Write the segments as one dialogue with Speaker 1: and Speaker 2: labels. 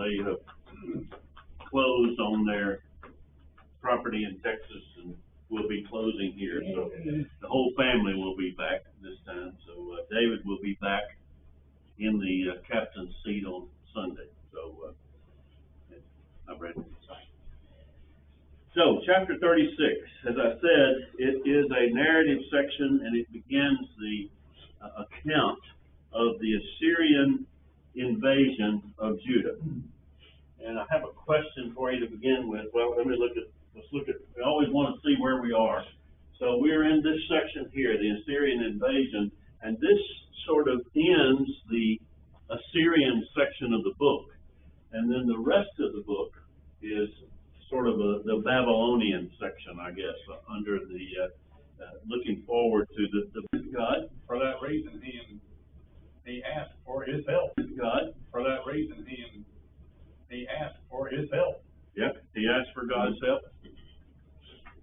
Speaker 1: They have closed on their property in Texas and will be closing here. So the whole family will be back this time. So David will be back in the captain's seat on Sunday. So I'm ready. So chapter 36, as I said, it is a narrative section, and it begins the account of the Assyrian invasion of Judah. And I have a question for you to begin with. Well, let's look at, we always want to see where we are. So we're in this section here, the Assyrian invasion, and this sort of ends the Assyrian section of the book. And then the rest of the book is sort of the Babylonian section, I guess, under the looking forward to the God.
Speaker 2: For that reason, he asked for his help.
Speaker 1: God.
Speaker 2: For that reason, he asked for his help.
Speaker 1: Yep, he asked for God's help.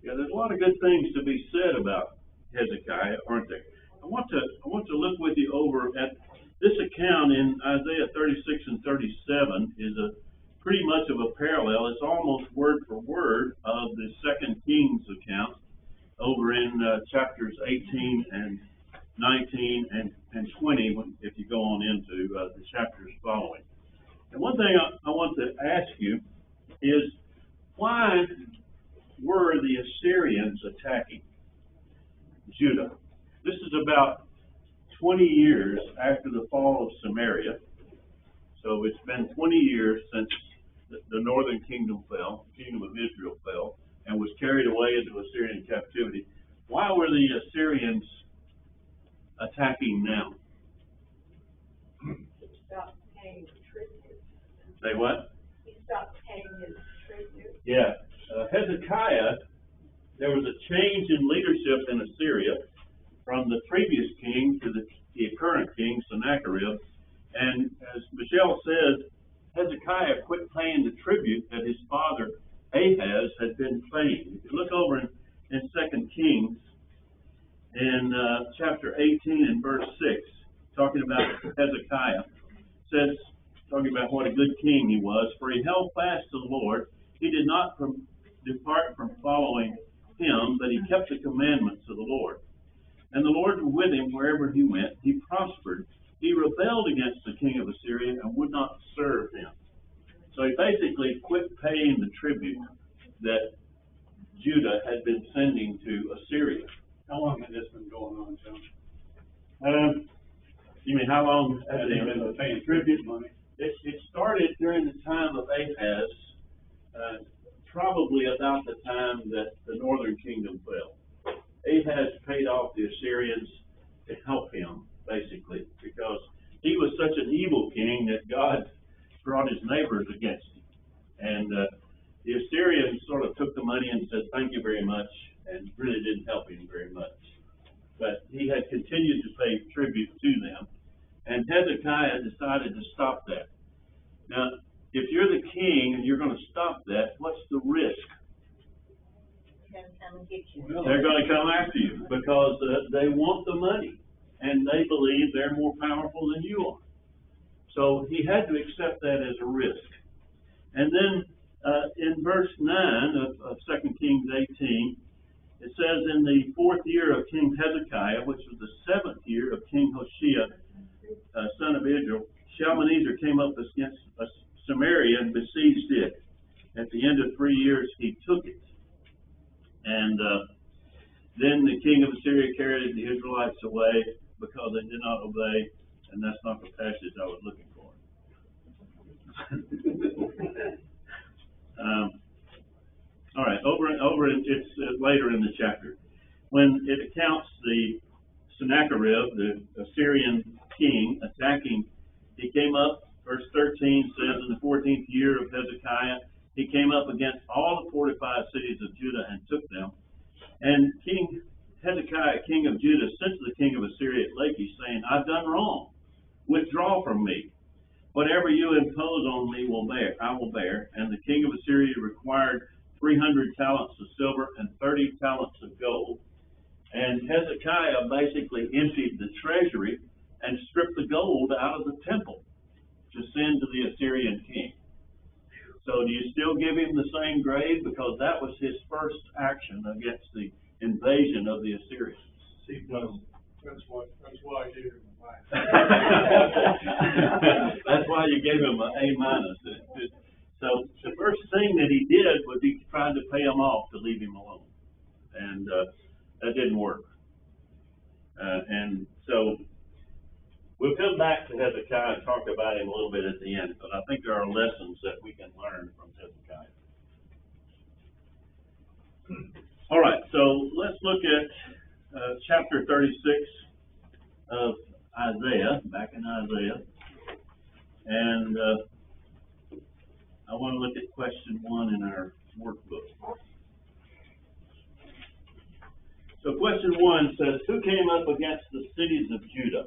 Speaker 1: Yeah, there's a lot of good things to be said about Hezekiah, aren't there? I want to look with you over at this account in Isaiah 36 and 37 is pretty much of a parallel. It's almost word for word of the Second Kings account over in chapters 18 and 19 and 20, if you go on into the chapters following. And one thing I want to ask you is, why were the Assyrians attacking Judah? This is about 20 years after the fall of Samaria. So it's been 20 years since the northern kingdom fell, the kingdom of Israel fell, and was carried away into Assyrian captivity. Why were the Assyrians attacking now?
Speaker 3: He stopped paying tribute.
Speaker 1: Say what?
Speaker 3: He stopped paying his tribute.
Speaker 1: Yeah. Hezekiah, there was a change in leadership in Assyria from the previous king to the current king, Sennacherib. And as Michelle says, Hezekiah quit paying the tribute that his father Ahaz had been paying. If you look over in 2 Kings, in chapter 18 and verse 6, talking about Hezekiah, says, talking about what a good king he was, for he held fast to the Lord. He did not depart from following him, but he kept the commandments of the Lord. And the Lord was with him wherever he went. He prospered. He rebelled against the king of Assyria and would not serve him. So he basically quit paying the tribute that Judah had been sending to Assyria.
Speaker 2: How long had this been going on, John?
Speaker 1: You mean how long
Speaker 2: Has he been paying tribute money?
Speaker 1: It started during the time of Ahaz, probably about the time that the northern kingdom fell. Ahaz paid off the Assyrians to help him, basically, because he was such an evil king that God brought his neighbors against him. And the Assyrians sort of took the money and said, thank you very much, and really didn't help him very much. But he had continued to pay tribute to them, and Hezekiah decided to stop that. Now, if you're the king and you're going to stop that, what's the risk?
Speaker 3: They're going to come and get you.
Speaker 1: They're going to come after you because they want the money, and they believe they're more powerful than you are. So he had to accept that as a risk. And then in verse 9 of 2 Kings 18, it says, in the 4th year of King Hezekiah, which was the 7th year of King Hoshea, son of Israel, Shalmaneser came up against Samaria and besieged it. At the end of 3 years, he took it. And then the king of Assyria carried the Israelites away because they did not obey, and that's not the passage I was looking for. All right, it's later in the chapter when it accounts the Sennacherib, the Assyrian king, attacking. He came up. Verse 13 says, in the 14th year of Hezekiah, he came up against all the fortified cities of Judah and took them. And King Hezekiah, king of Judah, sent to the king of Assyria at Lachish, saying, I've done wrong. Withdraw from me. Whatever you impose on me I will bear. And the king of Assyria required 300 talents of silver and 30 talents of gold. And Hezekiah basically emptied the treasury and stripped the gold out of the temple to send to the Assyrian king. So do you still give him the same grade? Because that was his first action against the invasion of the Assyrians.
Speaker 2: See, that's why I gave him a minus.
Speaker 1: That's why you gave him an A minus. So the first thing that he did was he tried to pay him off to leave him alone. And, that didn't work. And so we'll come back to Hezekiah and talk about him a little bit at the end, but I think there are lessons that we can learn from Hezekiah. All right, so let's look at chapter 36 of Isaiah, back in Isaiah. And I want to look at question 1 in our workbook. So question 1 says, who came up against the cities of Judah?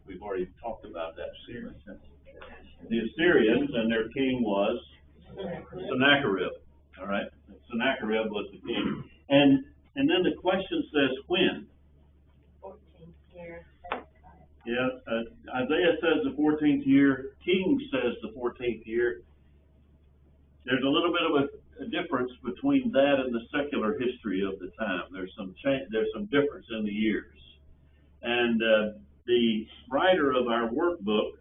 Speaker 1: We've already talked about that. The Assyrians, and their king was Sennacherib. All right, Sennacherib was the king. And then the question says when?
Speaker 3: 14th year.
Speaker 1: Yeah, Isaiah says the 14th year. King says the 14th year. There's a little bit of a difference between that and the secular history of the time. There's some difference in the years. And the writer of our workbook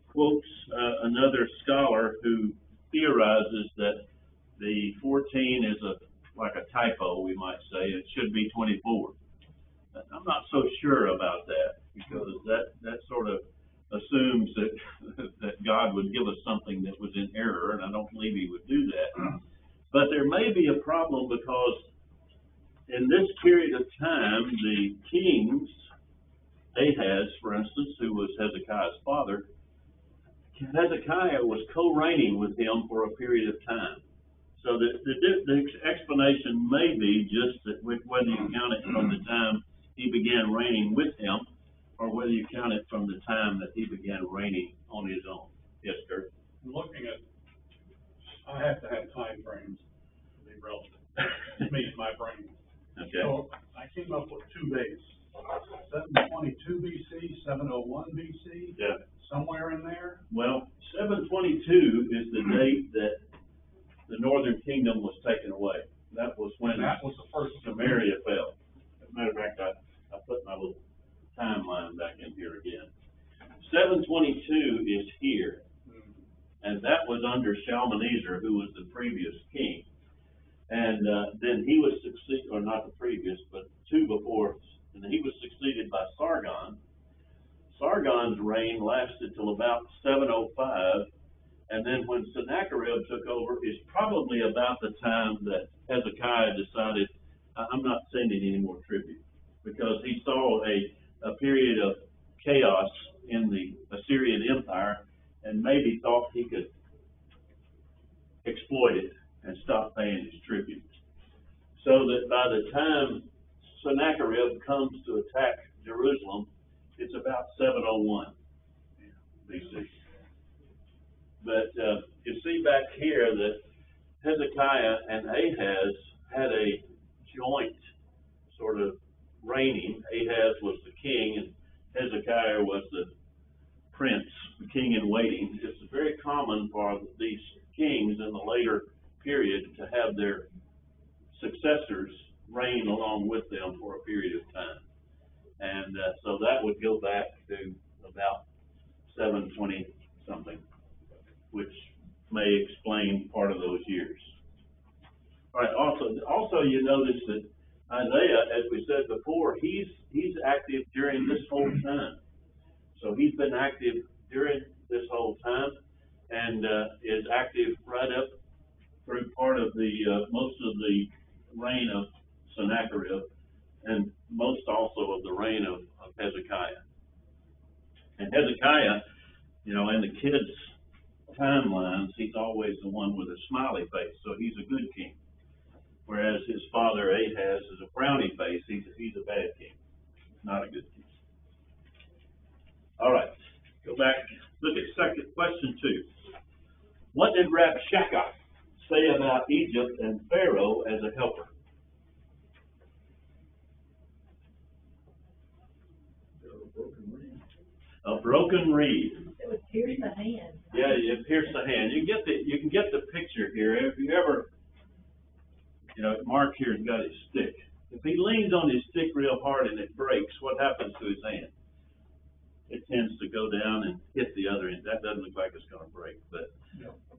Speaker 1: quotes another scholar who theorizes that the 14 is like a typo, we might say. It should be 24. I'm not so sure about that, because that sort of assumes that God would give us something that was in error, and I don't believe he would do that. But there may be a problem, because in this period of time, the kings, Ahaz, for instance, who was Hezekiah's father, Hezekiah was co-reigning with him for a period of time. So the explanation may be just that whether you count it from the time he began reigning with him, or whether you count it from the time that he began reigning on his own. Yes, sir.
Speaker 2: Looking at, I have to have time frames to be relevant. It means my brain.
Speaker 1: Okay.
Speaker 2: So I came up with 2 dates. 722 BC, 701 BC.
Speaker 1: Yeah.
Speaker 2: Somewhere in there.
Speaker 1: Well, 722 is the date that the northern kingdom was taken away. That was when
Speaker 2: That was the first
Speaker 1: Samaria fell. As a matter of fact, I put my little timeline back in here again. 722 is here, and that was under Shalmaneser, who was the previous king. And then he was succeeded, or not the previous, but 2 before, and he was succeeded by Sargon. Sargon's reign lasted till about 705, and then when Sennacherib took over, is probably about the time that Hezekiah decided, I'm not sending any more tribute, because he saw a period of chaos in the Assyrian Empire, and maybe thought he could exploit it and stop paying his tribute. So that by the time Sennacherib comes to attack Jerusalem, it's about 701 BC. But you see back here that Hezekiah and Ahaz had a joint sort of reigning. Ahaz was the king, and Hezekiah was the prince, the king in waiting. It's very common for these kings in the later period to have their successors reign along with them for a period of time. And so that would go back to about 720 something, which may explain part of those years. All right. Also, you notice that Isaiah, as we said before, he's active during this whole time. So he's been active during this whole time, and is active right up through part of the most of the reign of Sennacherib, and most also of the reign of Hezekiah. And Hezekiah, in the kids' timelines, he's always the one with a smiley face, so he's a good king. Whereas his father Ahaz is a frowny face, he's a bad king, not a good king. All right, go back, look at question 2. What did Rabshakeh say about Egypt and Pharaoh as a helper? A broken reed.
Speaker 3: would pierce the hand.
Speaker 1: Yeah, it pierced the hand. You can get the picture here. If you ever, Mark here's got his stick. If he leans on his stick real hard and it breaks, what happens to his hand? It tends to go down and hit the other end. That doesn't look like it's gonna break, but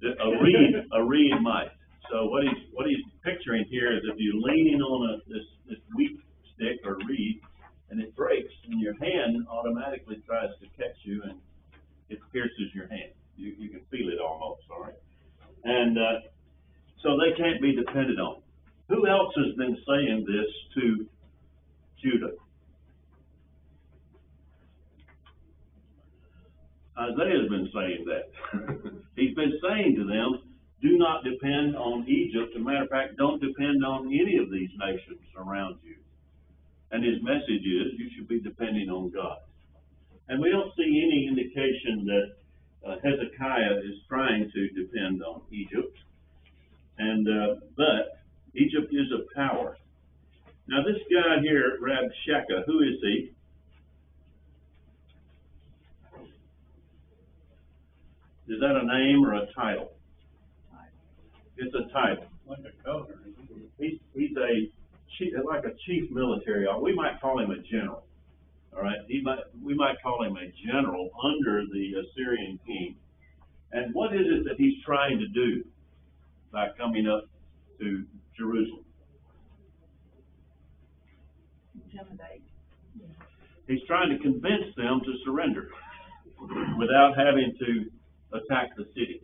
Speaker 1: a reed might. So what he's picturing here is if you're leaning on this weak stick or reed and it breaks, and your hand automatically tries to catch you and it pierces your hand. You can feel it almost, all right? And so they can't be depended on. Who else has been saying this to Judah? Isaiah's been saying that. He's been saying to them, do not depend on Egypt. As a matter of fact, don't depend on any of these nations around you. And his message is, you should be depending on God. And we don't see any indication that Hezekiah is trying to depend on Egypt. And but Egypt is a power. Now this guy here, Rabshakeh, who is he? Is that a name or a title? It's a title.
Speaker 2: Like a governor, isn't he?
Speaker 1: He's like a chief military officer. We might call him a general. All right, we might call him a general under the Assyrian king. And what is it that he's trying to do by coming up to Jerusalem?
Speaker 3: Intimidate.
Speaker 1: He's trying to convince them to surrender without having to attack the city.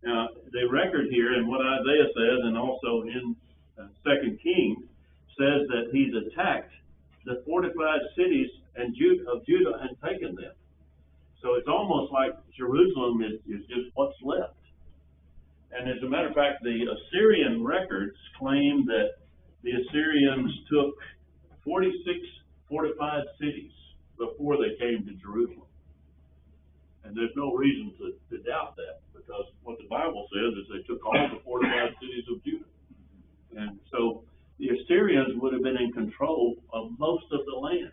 Speaker 1: Now, the record here and what Isaiah says, and also in 2 Kings, says that he's attacked the fortified cities of Judah and taken them. So it's almost like Jerusalem is just what's left. And as a matter of fact, the Assyrian records claim that the Assyrians took 46 fortified cities before they came to Jerusalem. And there's no reason to doubt that, because what the Bible says is they took all the fortified cities of Judah. And so the Assyrians would have been in control of most of the land.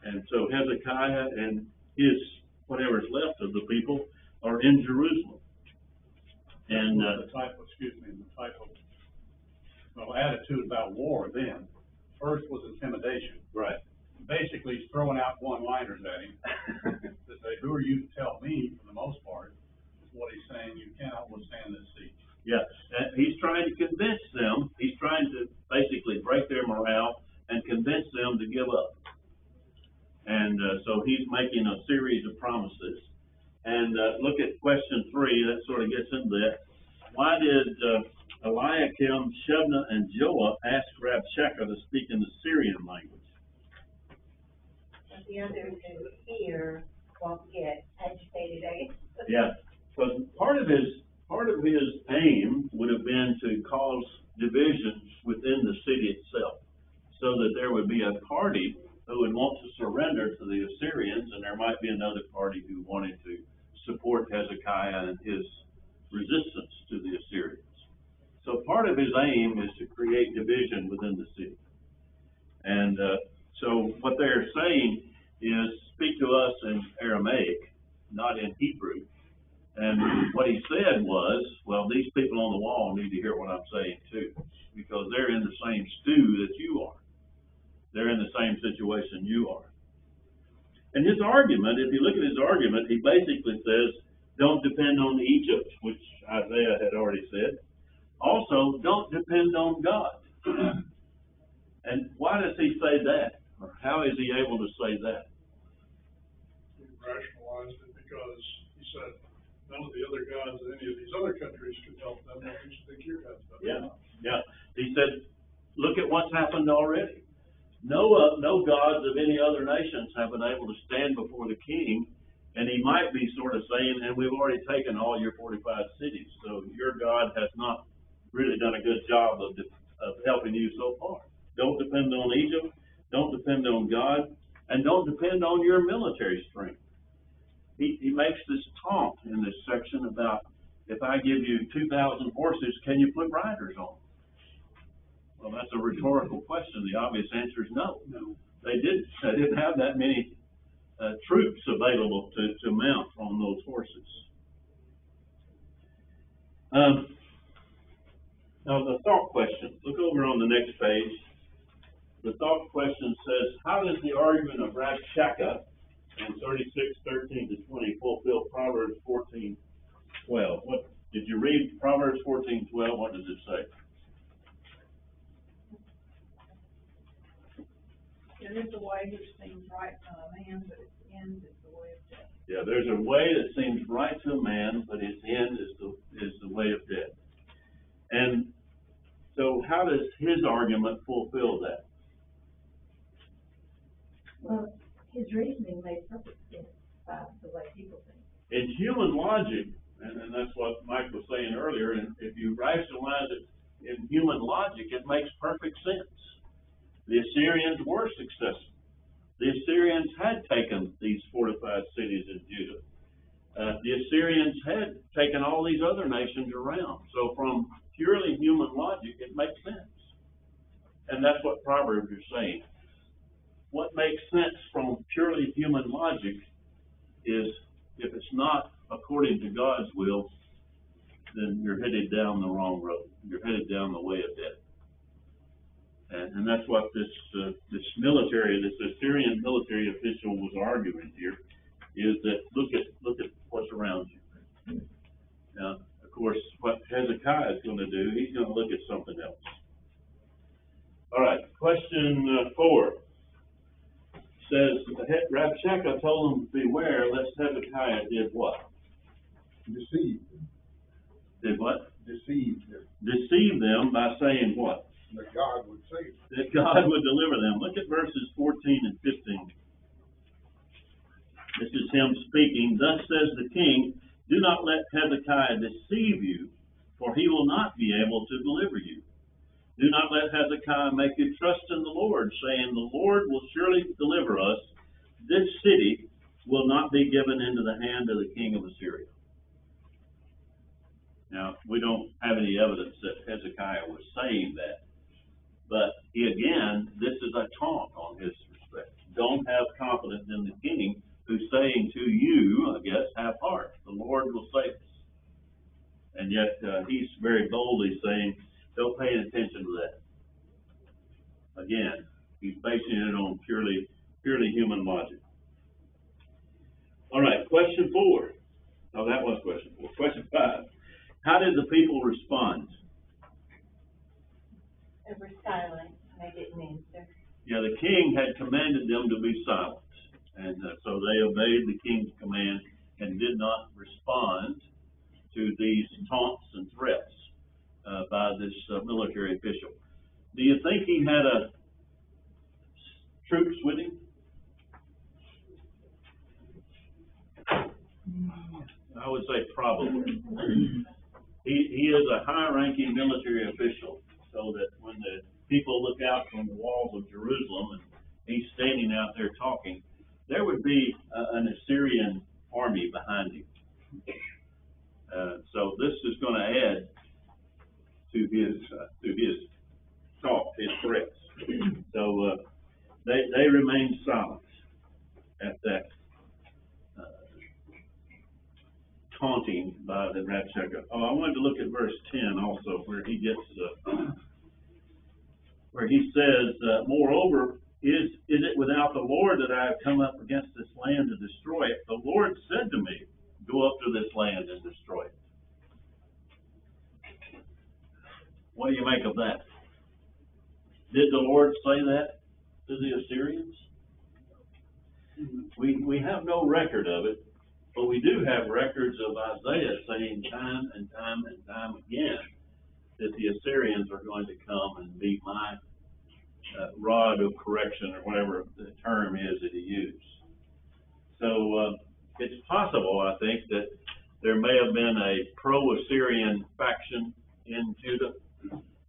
Speaker 1: And so Hezekiah and his, whatever's left of the people, are in Jerusalem. And
Speaker 2: the type of attitude about war then. First was intimidation.
Speaker 1: Right.
Speaker 2: Basically, he's throwing out one-liners at him to say, who are you to tell me, for the most part, is what he's saying, you cannot withstand this siege.
Speaker 1: Yeah, and he's trying to convince them, he's trying to basically break their morale and convince them to give up. And so he's making a series of promises. And look at question 3, that sort of gets into that. Why did Eliakim, Shebna, and Joah ask Rabshakeh to speak in the Syrian language?
Speaker 3: The others who hear won't get agitated, eh?
Speaker 1: Yeah, because part of his aim would have been to cause divisions within the city itself, so that there would be a party who would want to surrender to the Assyrians, and there might be another party who wanted to support Hezekiah and his resistance to the Assyrians. So part of his aim is to create division within the city. And so what they're saying is, speak to us in Aramaic, not in Hebrew. And what he said was, well, these people on the wall need to hear what I'm saying too, because they're in the same stew that you are. They're in the same situation you are. And his argument, if you look at his argument, he basically says, don't depend on Egypt, which Isaiah had already said. Also, don't depend on God. And why does he say that? Or how is he able to say that?
Speaker 4: He rationalized it because he said, none of the other gods in any of these other countries could help them. Why should think your God's better?
Speaker 1: Yeah. He said, look at what's happened already. No gods of any other nations have been able to stand before the king, and he might be sort of saying, and we've already taken all your fortified cities, so your God has not really done a good job of helping you so far. Don't depend on Egypt, don't depend on God, and don't depend on your military strength. He makes this taunt in this section about, if I give you 2,000 horses, can you put riders on? Well, that's a rhetorical question. The obvious answer is no.
Speaker 2: No.
Speaker 1: They didn't have that many troops available to mount on those horses. Now the thought question, look over on the next page. The thought question says, how does the argument of Rabshakeh in 36:13-20 fulfill Proverbs 14:12? What did you read Proverbs 14:12? What does it say?
Speaker 5: There is a way which seems right to a man, but its end is the way of death.
Speaker 1: Yeah, there's a way that seems right to a man, but its end is the way of death. And so how does his argument fulfill that?
Speaker 3: Well, his reasoning made perfect sense by the way people think.
Speaker 1: In human logic, and that's what Mike was saying earlier, and if you rationalize it in human logic, it makes perfect sense. The Assyrians were successful. The Assyrians had taken these fortified cities in Judah. The Assyrians had taken all these other nations around. So from purely human logic, it makes sense. And that's what Proverbs are saying. What makes sense from purely human logic is, if it's not according to God's will, then you're headed down the wrong road. You're headed down the way of death. And that's what this Assyrian military official was arguing here, is that look at what's around you. Now, of course, what Hezekiah is going to do, he's going to look at something else. All right, question 4 says, Rabshakeh told them, beware, lest Hezekiah did what?
Speaker 6: Deceived.
Speaker 1: Did what?
Speaker 6: Deceived them.
Speaker 1: Deceive them by saying what?
Speaker 6: That God would save them.
Speaker 1: That God would deliver them. Look at verses 14 and 15. This is him speaking. Thus says the king, do not let Hezekiah deceive you, for he will not be able to deliver you. Do not let Hezekiah make you trust in the Lord, saying, the Lord will surely deliver us. This city will not be given into the hand of the king of Assyria. Now, we don't have any evidence that Hezekiah was saying that. But again, this is a taunt on his respect. Don't have confidence in the king who's saying to you, I guess, have heart. The Lord will save us. And yet, he's very boldly saying, don't pay attention to that. Again, he's basing it on purely human logic. All right, question 4. Oh, that was question 4. Question 5. How did the people respond?
Speaker 3: They were silent, they didn't answer.
Speaker 1: Yeah, the king had commanded them to be silent. And so they obeyed the king's command and did not respond to these taunts and threats by this military official. Do you think he had troops with him? I would say probably. He is a high-ranking military official, so that when the people look out from the walls of Jerusalem and he's standing out there talking, there would be an Assyrian army behind him. So this is going to add to his talk, his threats. So they remained silent at that taunting by the Rabshakeh. Oh, I wanted to look at verse 10 also, where he gets where he says, moreover, is it without the Lord that I have come up against this land to destroy it? The Lord said to me, go up to this land and destroy it. What do you make of that? Did the Lord say that to the Assyrians? We have no record of it, but we do have records of Isaiah saying time and time and time again that the Assyrians are going to come and be my rod of correction, or whatever the term is that he used. So it's possible, I think, that there may have been a pro-Assyrian faction in Judah,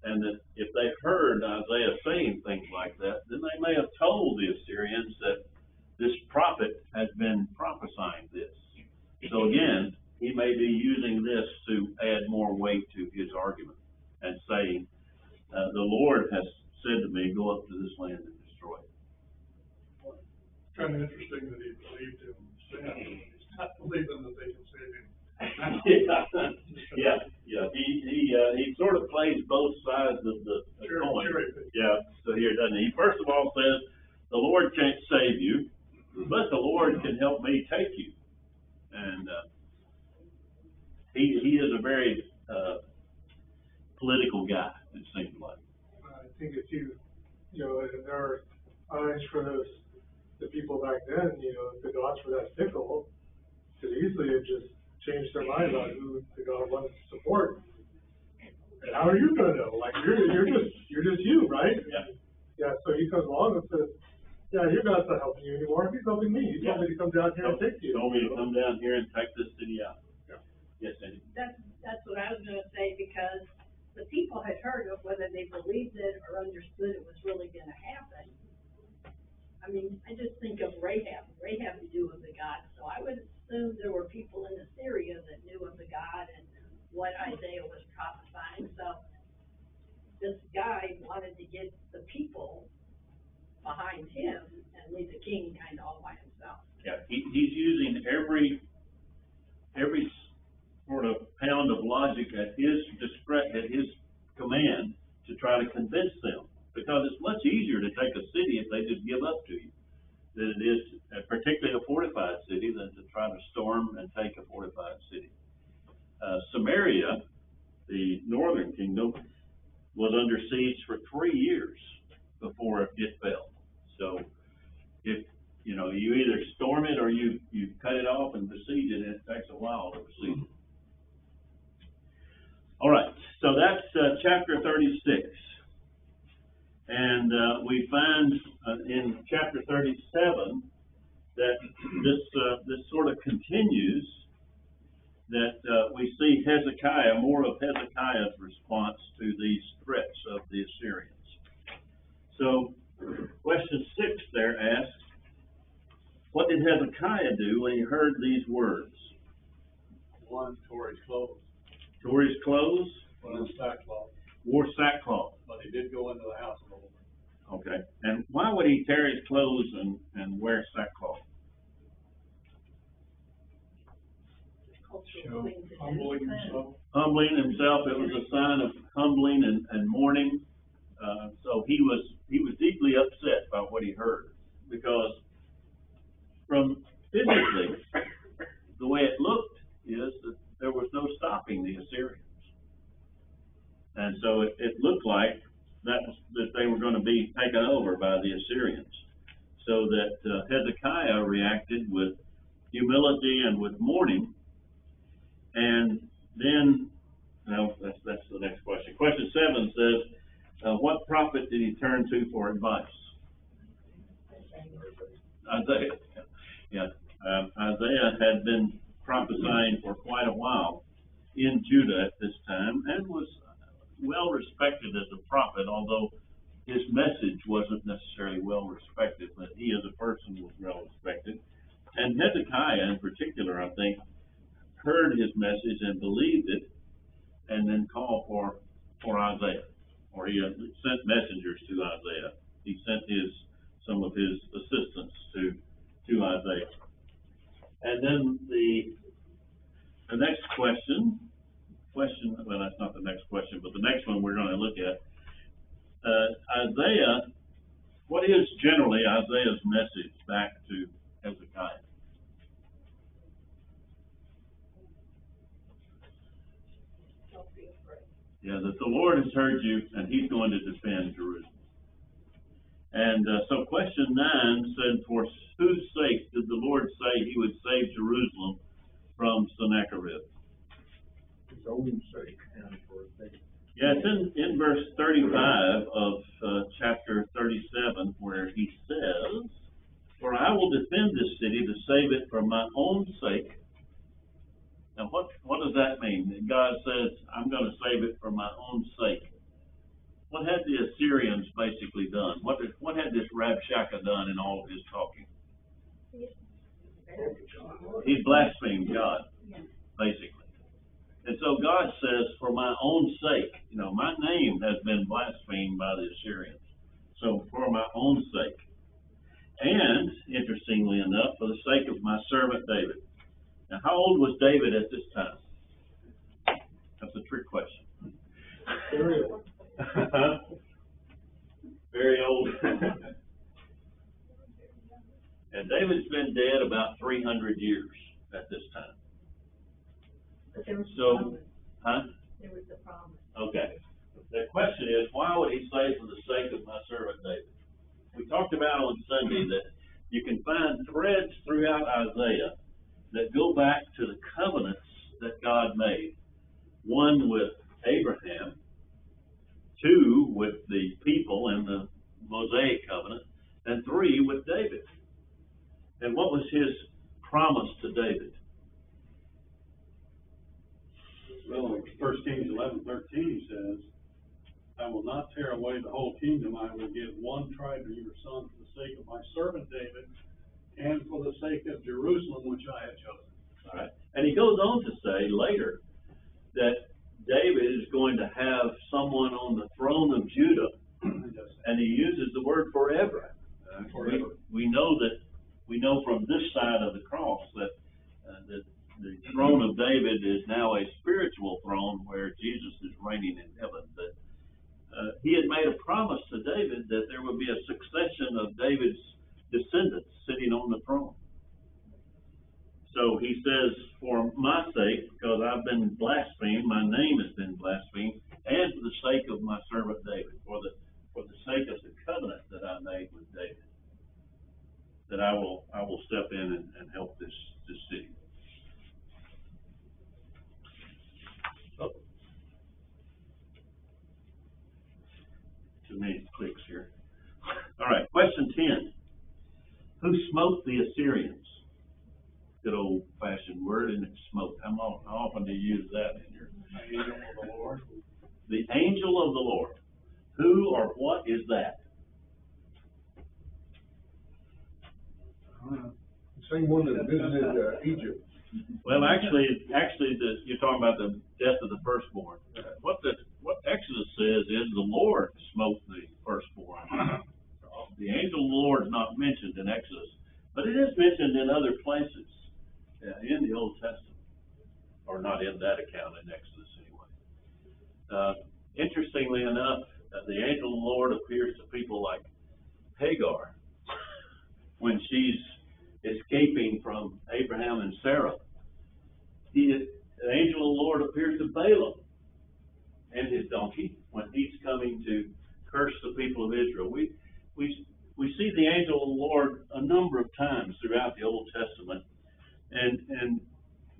Speaker 1: and that if they heard Isaiah saying things like that, then they may have told the Assyrians that this prophet has been prophesying this. So again, he may be using this to add more weight to his argument and saying, the Lord has said to me, go up to this land and destroy it.
Speaker 4: Kind of interesting interesting that he believed him then, he's not believing that they can save him.
Speaker 1: He sort of plays both sides of the coin.
Speaker 4: Sure.
Speaker 1: Yeah, so here, doesn't he? He first of all says, the Lord can't save you, but the Lord can help me take you. And, he is a very, political guy, it seems like.
Speaker 7: I think if you know, in their eyes for the people back then, you know, if the gods were that fickle, could easily have just changed their mind about who the God wanted to support. And how are you gonna know? Like, you're just you, right?
Speaker 1: Yeah.
Speaker 7: Yeah, so he comes along and says, yeah, your God's not helping you anymore, he's helping me, he told me to come down here and take you.
Speaker 1: Told me to come down here and take this city out.
Speaker 7: Yeah.
Speaker 1: Yes, Andy?
Speaker 5: That's what I was gonna say, because the people had heard of whether they believed it or understood it was really gonna happen. I mean, I just think of Rahab. Rahab knew of the God, so I would assume there were people in Assyria that knew of the God and what Isaiah was prophesying, so this guy wanted to get the people behind him and leave the king kind of all by himself.
Speaker 1: Yeah, he's using every sort of pound of logic at his command to try to convince them. Because it's much easier to take a city if they just give up to you than it is, particularly a fortified city, than to try to storm and take a fortified city. Samaria, the northern kingdom, was under siege for 3 years before it fell. So if, you know, you either storm it or you cut it off and besiege it, and it takes a while to besiege it. All right, so that's chapter 36. And we find in chapter 37 that this sort of continues, that we see Hezekiah, more of Hezekiah's response to these threats of the Assyrians. So question 6 there asks, what did Hezekiah do when he heard these words?
Speaker 2: One tore his clothes,
Speaker 1: Tore his clothes,
Speaker 2: put on sackcloth,
Speaker 1: wore sackcloth.
Speaker 2: but he did go into the house of the Lord.
Speaker 1: Okay, and why would he tear his clothes and wear sackcloth?
Speaker 5: Cultural thing to do.
Speaker 4: Humbling himself.
Speaker 1: Humbling himself, it was a sign of humbling and mourning. So he was deeply upset by what he heard, because from physically, the way it looked is that there was no stopping the Assyrians. And so it looked like that they were going to be taken over by the Assyrians. So that Hezekiah reacted with humility and with mourning. And then, no, that's the next question. Question 7 says, what prophet did he turn to for advice? Isaiah. Yeah. Isaiah had been prophesying for quite a while in Judah at this time, and was well respected as a prophet, although his message wasn't necessarily well respected, but he as a person was well respected. And Hezekiah in particular, I think, heard his message and believed it, and then called for Isaiah, or he sent messengers to Isaiah. He sent some of his assistants to Isaiah. And then the next question, well, that's not the next question, but the next one we're going to look at, Isaiah, what is generally Isaiah's message back to Hezekiah?
Speaker 5: Don't be afraid.
Speaker 1: Yeah, that the Lord has heard you, and he's going to defend Jerusalem. And so question 9 said, for whose sake did the Lord say he would save Jerusalem from Sennacherib?
Speaker 6: His own sake and for his sake.
Speaker 1: Yeah, it's in verse 35 of chapter 37, where he says, for I will defend this city to save it for my own sake. Now, what does that mean? That God says, I'm going to save it for my own sake. What had the Assyrians basically done? What had this Rabshakeh done in all of his talking? He blasphemed God, basically. And so God says, for my own sake, my name has been blasphemed by the Assyrians. So for my own sake. And, interestingly enough, for the sake of my servant David. Now, how old was David at this time? That's a trick question.
Speaker 7: Very old.
Speaker 1: Very old. And David's been dead about 300 years at this time.
Speaker 3: But there was a
Speaker 1: So,
Speaker 3: promise.
Speaker 1: huh?
Speaker 3: There was a promise.
Speaker 1: Okay. The question is, why would he say for the sake of my servant David? We talked about on Sunday that you can find threads throughout Isaiah that go back to the covenants that God made. One with Abraham, two with the people in the Mosaic covenant, and three with David. And what was his promise to David?
Speaker 2: Well, 1 Kings 11:13 says, I will not tear away the whole kingdom. I will give one tribe to your son for the sake of my servant David and for the sake of Jerusalem, which I have chosen.
Speaker 1: All right. And he goes on to say later that David is going to have someone on the throne of Judah, and he uses the word forever.
Speaker 2: Forever.
Speaker 1: We know from this side of the cross that the throne of David is now a spiritual throne where Jesus is reigning in heaven. But he had made a promise to David that there would be a succession of David's descendants sitting on the throne. So he says, for my sake, because I've been blasphemed, my name has been blasphemed, and for the sake of my servant David, for the sake of the covenant that I made with David, that I will step in and help this city. Oh. Too many clicks here. All right, question 10. Who smote the Assyrians? Good old-fashioned word, isn't it? Smote. How often do you use that in your?
Speaker 2: The angel of the Lord.
Speaker 1: The angel of the Lord. Who or what is that?
Speaker 6: Same one that visited, Egypt.
Speaker 1: Well, actually, you're talking about the death of the firstborn. What Exodus says is the Lord smote the firstborn. The angel of the Lord is not mentioned in Exodus, but it is mentioned in other places in the Old Testament, or not in that account in Exodus anyway. Interestingly enough, the angel of the Lord appears to people like Hagar when she's escaping from Abraham and Sarah. The angel of the Lord appears to Balaam and his donkey when he's coming to curse the people of Israel. We see the angel of the Lord a number of times throughout the Old Testament, and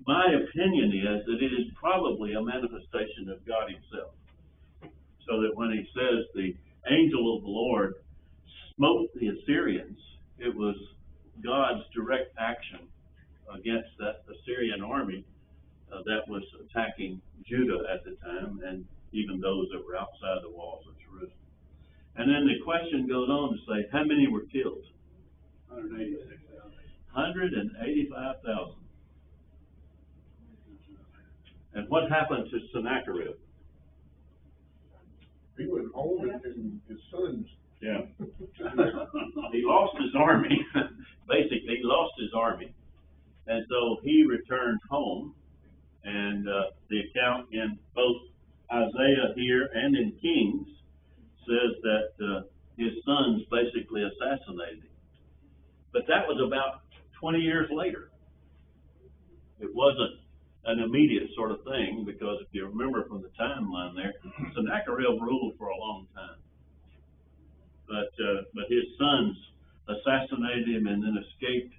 Speaker 1: my opinion is that it is probably a manifestation of God himself. So that when he says the angel of the Lord smote the Assyrians, it was God's direct action against that Assyrian army that was attacking Judah at the time, and even those that were outside the walls of Jerusalem. And then the question goes on to say, how many were killed?
Speaker 2: 186,000.
Speaker 1: 185,000. And what happened to Sennacherib?
Speaker 6: He went home and his sons.
Speaker 1: Yeah. He lost his army. Basically, he lost his army. And so he returned home. And the account in both Isaiah here and in Kings says that his sons basically assassinated him. But that was about 20 years later. It wasn't an immediate sort of thing, because if you remember from the timeline there, Sennacherib ruled for a long time. But his sons assassinated him and then escaped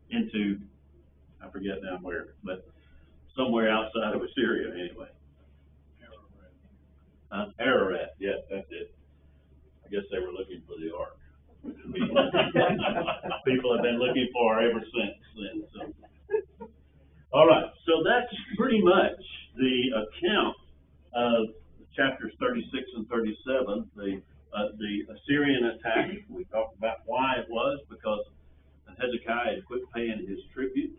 Speaker 1: into, I forget now where, but somewhere outside of Assyria anyway. Ararat, yes, that's it. I guess they were looking for the ark. People have been looking for her ever since then. So. All right, so that's pretty much the account of chapters 36 and 37, the Assyrian attack. We talked about why it was, because Hezekiah had quit paying his tribute.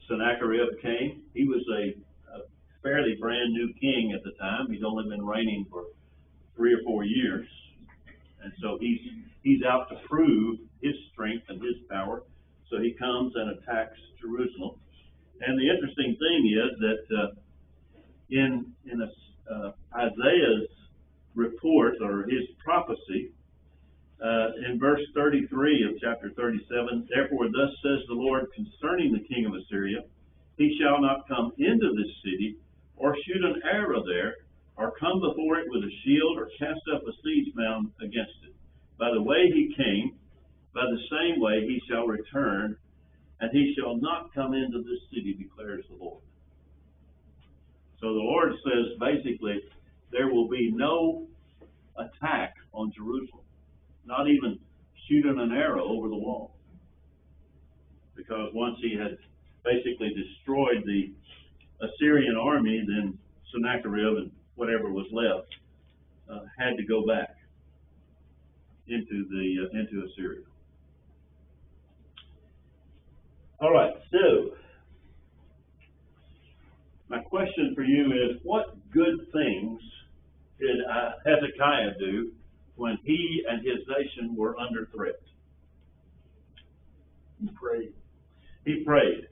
Speaker 1: Sennacherib came. He was a fairly brand new king at the time. He'd only been reigning for 3 or 4 years. And And so he's out to prove his strength and his power. So he comes and attacks Jerusalem. And the interesting thing is that in Isaiah's report or his prophecy, in verse 33 of chapter 37, therefore thus says the Lord concerning the king of Assyria, he shall not come into this city, or shoot an arrow there, or come before it with a shield, or cast up a siege mound against it. By the way he came, by the same way he shall return, and he shall not come into this city, declares the Lord. So the Lord says, basically, there will be no attack on Jerusalem, not even shooting an arrow over the wall. Because once he had basically destroyed the Assyrian army, then Sennacherib and whatever was left had to go back into Assyria. All right, so my question for you is, what good things did Hezekiah do when he and his nation were under threat?
Speaker 6: He prayed.
Speaker 1: He prayed.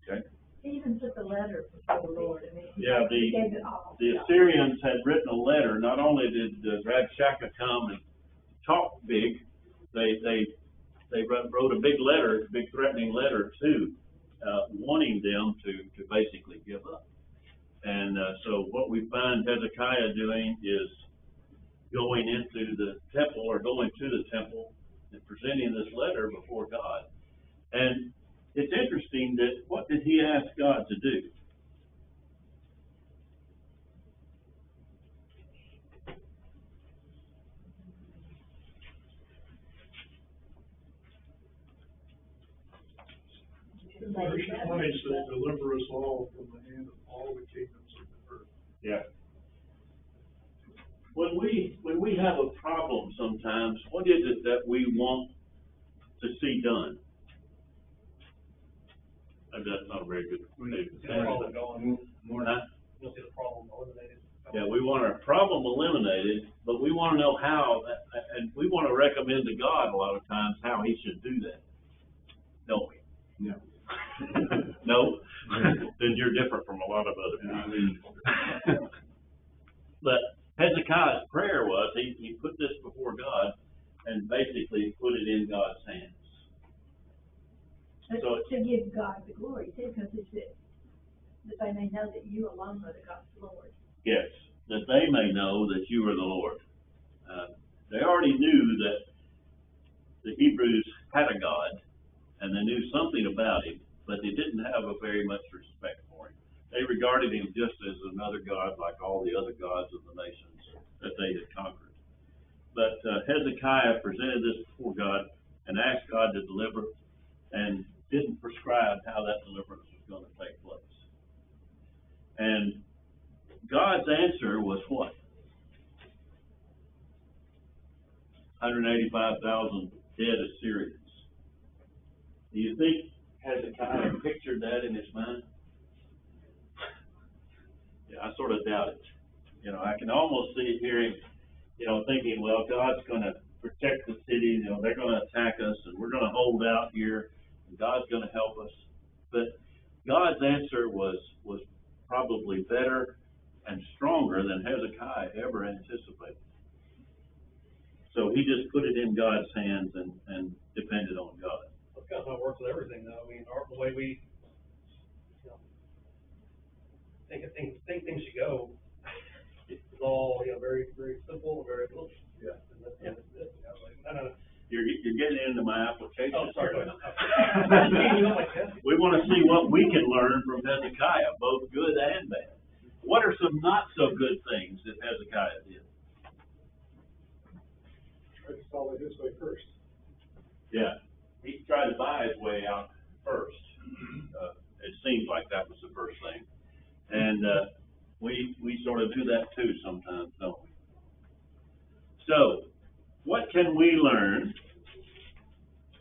Speaker 1: Okay.
Speaker 3: He even put the letter before the Lord. I mean,
Speaker 1: Yeah,
Speaker 3: he gave it all.
Speaker 1: the Assyrians had written a letter. Not only did Rabshakeh come and talk big, they wrote a big letter, big threatening letter too, wanting them to basically give up. And so what we find Hezekiah doing is going into the temple, or going to the temple and presenting this letter before God. And it's interesting that what did he ask God to do?
Speaker 4: Verse 20 says, deliver us all from the hand of all the kingdoms of the earth.
Speaker 1: Yeah. When we have a problem sometimes, what is it that we want to see done? That's not a very good way to say it.
Speaker 8: You'll see the problem eliminated.
Speaker 1: Yeah, we want our problem eliminated, but we want to know how, and we want to recommend to God a lot of times how he should do that. Don't we?
Speaker 6: No.
Speaker 1: No? Then you're different from a lot of other people. But Hezekiah's prayer was, he put this before God and basically put it in God's hands.
Speaker 3: But
Speaker 1: So-
Speaker 3: to give God the glory too, because he said, that they may know that you alone are the God's Lord.
Speaker 1: Yes, that they may know that you are the Lord. They already knew that the Hebrews had a God, and they knew something about him, but they didn't have a very much respect for him. They regarded him just as another God like all the other gods of the nations that they had conquered. But Hezekiah presented this before God and asked God to deliver, and didn't prescribe how that deliverance was going to take place. And God's answer was what? 185,000 dead Assyrians. Do you think Hezekiah pictured that in his mind? Yeah, I sort of doubt it. You know, I can almost see hearing, thinking, well, God's going to protect the city. They're going to attack us, and we're going to hold out here, and God's going to help us. But God's answer was probably better and stronger than Hezekiah ever anticipated. So he just put it in God's hands and depended on God.
Speaker 8: That's kind of how it works with everything, though. I mean, the way we, think things should go is all, very, very simple and very little.
Speaker 1: Yeah.
Speaker 8: And that's it. No.
Speaker 1: You're getting into my application.
Speaker 8: Oh, sorry.
Speaker 1: here. We want to see what we can learn from Hezekiah, both good and bad. What are some not so good things that Hezekiah did?
Speaker 7: Try to follow his way first.
Speaker 1: Yeah, he tried to buy his way out first. It seems like that was the first thing. And we sort of do that too sometimes, don't we? So, what can we learn,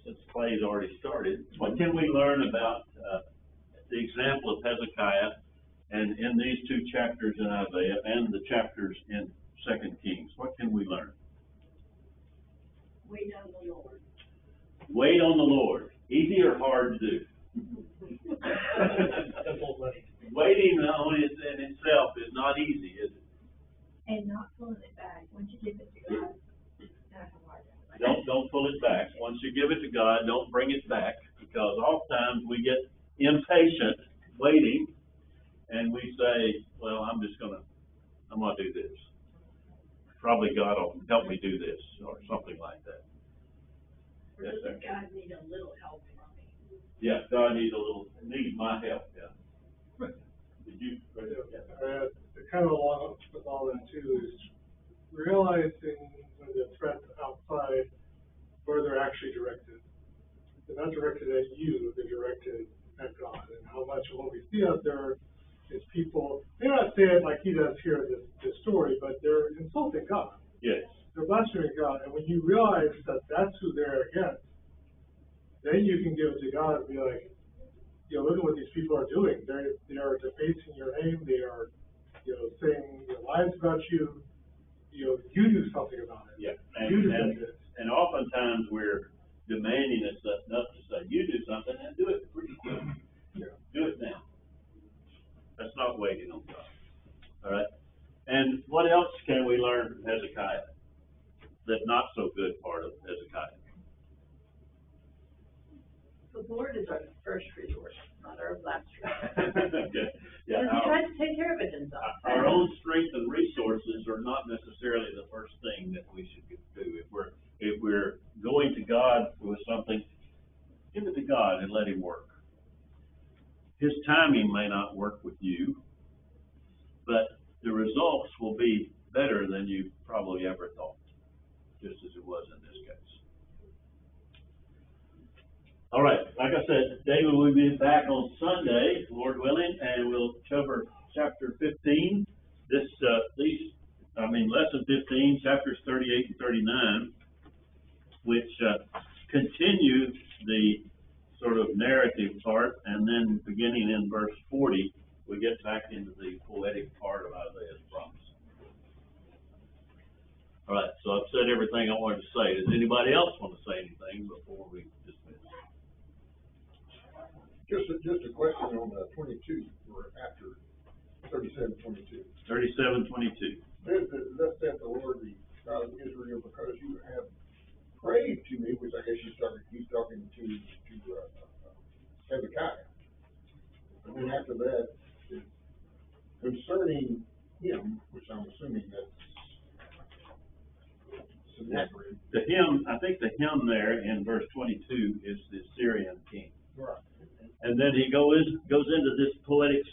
Speaker 1: since Clay's already started, what can we learn about the example of Hezekiah and in these two chapters in Isaiah and the chapters in 2 Kings? What can we learn?
Speaker 5: Wait on the Lord.
Speaker 1: Wait on the Lord. Easy or hard to do?
Speaker 8: Simple money.
Speaker 1: Waiting on it in itself is not easy, is it?
Speaker 3: And not pulling it back, once you give it to God, not hard.
Speaker 1: Don't pull it back. Once you give it to God, don't bring it back, because oftentimes we get impatient waiting, and we say, well, I'm gonna do this. Probably God will help me do this, or something like that.
Speaker 5: Or
Speaker 1: Yes,
Speaker 5: does
Speaker 1: sir.
Speaker 5: God need a little help from me?
Speaker 1: Yeah, God needs my help, yeah. Did you?
Speaker 7: Kind of along with all that too is realizing when the threats outside, where they're actually directed. They're not directed at you, they're directed at God. And how much of what we see out there is people, they not say it like he does here in this story, but they're insulting God.
Speaker 1: Yes.
Speaker 7: They're blaspheming God. And when you realize that that's who they're against, then you can give it to God and be like, you know, look at what these people are doing. They are defacing your name. They are, you know, saying lies about you. You know, you do something about it.
Speaker 1: Yeah.
Speaker 7: You defend it.
Speaker 1: And oftentimes we're demanding enough to say, you do something and do it pretty quick.
Speaker 7: Yeah.
Speaker 1: Do it now. That's not waiting on God. All right? And what else can we learn from Hezekiah? The not so good part of Hezekiah.
Speaker 5: The Lord is our first resort, not our last resort.
Speaker 1: Okay. Yeah.
Speaker 5: And he tries to take care of it himself.
Speaker 1: Our own strength and resources are not necessarily the first thing that we should do. If we're going to God with something, give it to God and let Him work. His timing may not work with you, but the results will be better than you probably ever thought, just as it was in this case. All right, like I said, David will be back on Sunday, Lord willing, and we'll cover chapter 15. Lesson 15, chapters 38 and 39, which continue the sort of narrative part, and then beginning in verse 40, we get back into the poetic part of Isaiah's promise. All right, so I've said everything I wanted to say. Does anybody else want to say anything before we dismiss?
Speaker 6: Just a question on 22, or after 37:22.
Speaker 1: 37:22.
Speaker 6: Thus saith the Lord, the God of Israel, because you have prayed to me, which I guess he's talking to Hezekiah. And then after that, concerning him, which I'm assuming that's Sennacherib.
Speaker 1: The hymn, I think the hymn there in verse 22 is the Syrian king.
Speaker 6: Right.
Speaker 1: And then he goes into this poetic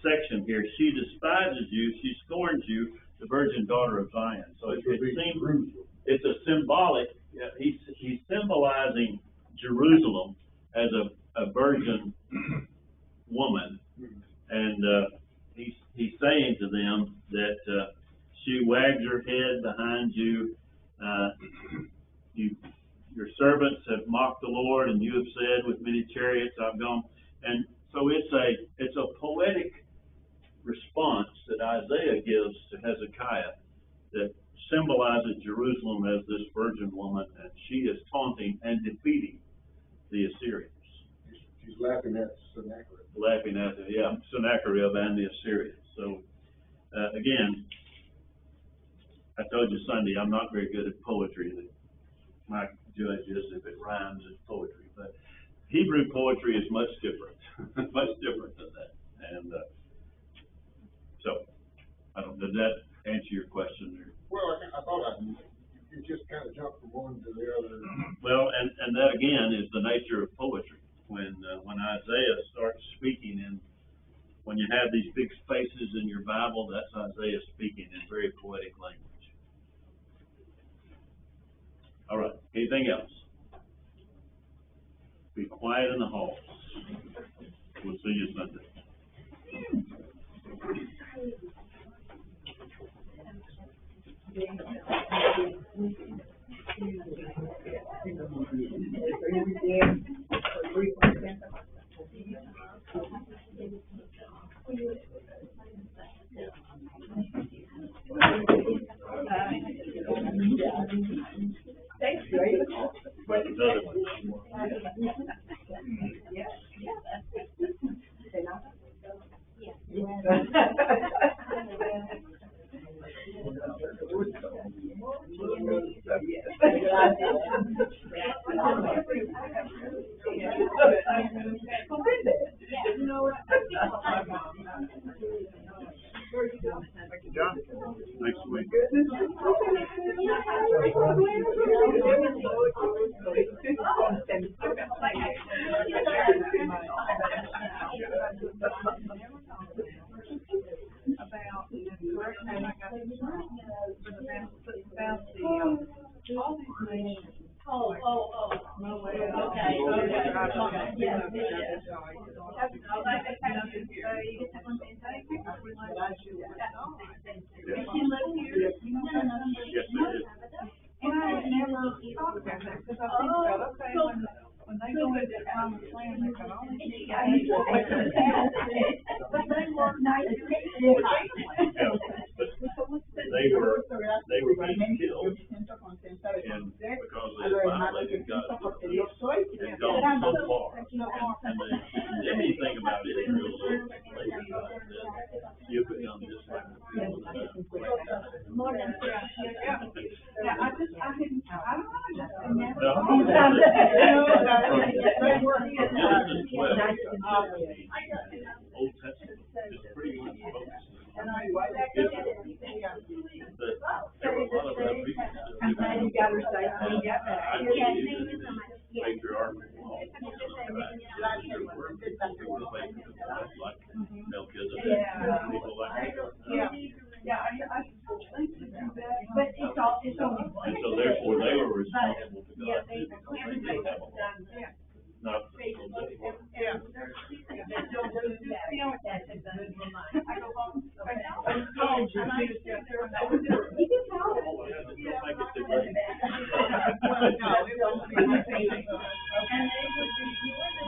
Speaker 1: section here. She despises you, she scorns you, the virgin daughter of Zion. So it seems it's a symbolic. He's symbolizing Jerusalem as a virgin woman, and he's saying to them that she wags her head behind you. Your servants have mocked the Lord, and you have said, with many chariots I've gone. And so it's a poetic response that Isaiah gives to Hezekiah that symbolizes Jerusalem as this virgin woman, and she is taunting and defeating the Assyrians.
Speaker 6: She's laughing at Sennacherib.
Speaker 1: Sennacherib and the Assyrians. So, again, I told you Sunday, I'm not very good at poetry. My judge is if it rhymes, it's poetry. But Hebrew poetry is much different, much different than that. And so, does that answer your question?
Speaker 6: Well, I thought you just kind of jumped from one to the other.
Speaker 1: Well, and that again is the nature of poetry. When Isaiah starts speaking, and when you have these big spaces in your Bible, that's Isaiah speaking in very poetic language. All right. Anything else? Be quiet in the halls. We'll see you Sunday.
Speaker 5: Thanks, Greg.
Speaker 1: Another one. Next week. Yes, it is.
Speaker 9: And I would never thought about that, because I think about, okay, when they go into the common plan, they can only see. But they were nice.
Speaker 1: They were being killed, and because they violated God's laws, and gone so far. And anything about it is real low. You become just like the people that are.
Speaker 9: Yeah, I don't know, just, and that's.
Speaker 1: No. Genesis 12, Old Testament, is pretty much focused. But there were a lot of other people.
Speaker 5: I'm glad you got her safe.
Speaker 1: I believe that the patriarchal law, like Melchizedek, people like that.
Speaker 9: Yeah, I still think to do that.
Speaker 5: But it's only one.
Speaker 1: And so therefore, they were responsible to God,
Speaker 5: Yeah,
Speaker 1: too, because they did have a law, not the people that were.
Speaker 9: Yeah.
Speaker 5: Don't do that. You know what that's a gun in my mind.
Speaker 9: I go home,
Speaker 5: Okay.
Speaker 9: and I was there,
Speaker 5: You can tell them.
Speaker 1: Don't make it too late.
Speaker 9: well, no, it won't be my favorite.
Speaker 5: And they would be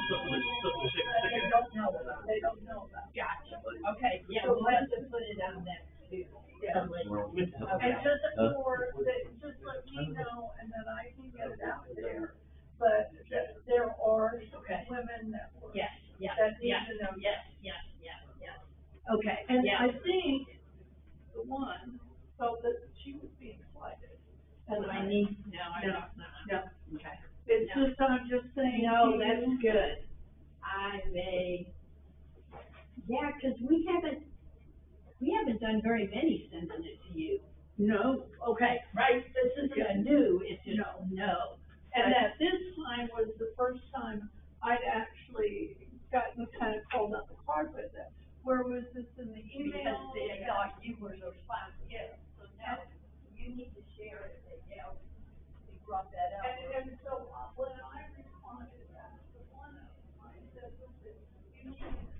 Speaker 5: doing this, they don't know about. Gotcha. Okay, yeah, we'll have to put it on that too.
Speaker 9: Yeah.
Speaker 5: Okay.
Speaker 9: And just for, just let me know, and then I can get it out there, but there are women that were.
Speaker 5: Yes, yes,
Speaker 9: That need
Speaker 5: yes,
Speaker 9: to know.
Speaker 5: yes, yes, yes, yes. Okay,
Speaker 9: And
Speaker 5: yeah.
Speaker 9: I think the one felt that she was being slighted.
Speaker 5: And I need, no, I don't,
Speaker 9: No,
Speaker 5: okay.
Speaker 9: it's
Speaker 5: No.
Speaker 9: just, I'm just saying.
Speaker 5: No,
Speaker 9: to
Speaker 5: that's
Speaker 9: you.
Speaker 5: good. I may, yeah, 'cause we haven't done very many sending it to you.
Speaker 9: No,
Speaker 5: Okay, right, this isn't a new, it's just, no.
Speaker 9: and that this time was the first time I'd actually gotten kind of called up the carpet, that, where was this in the email?
Speaker 5: Because they thought you were the responsible.
Speaker 9: Yeah, so now,
Speaker 5: You need to share it, yeah, you brought that up.
Speaker 9: and so when I responded back to one of them, I said, listen, you need to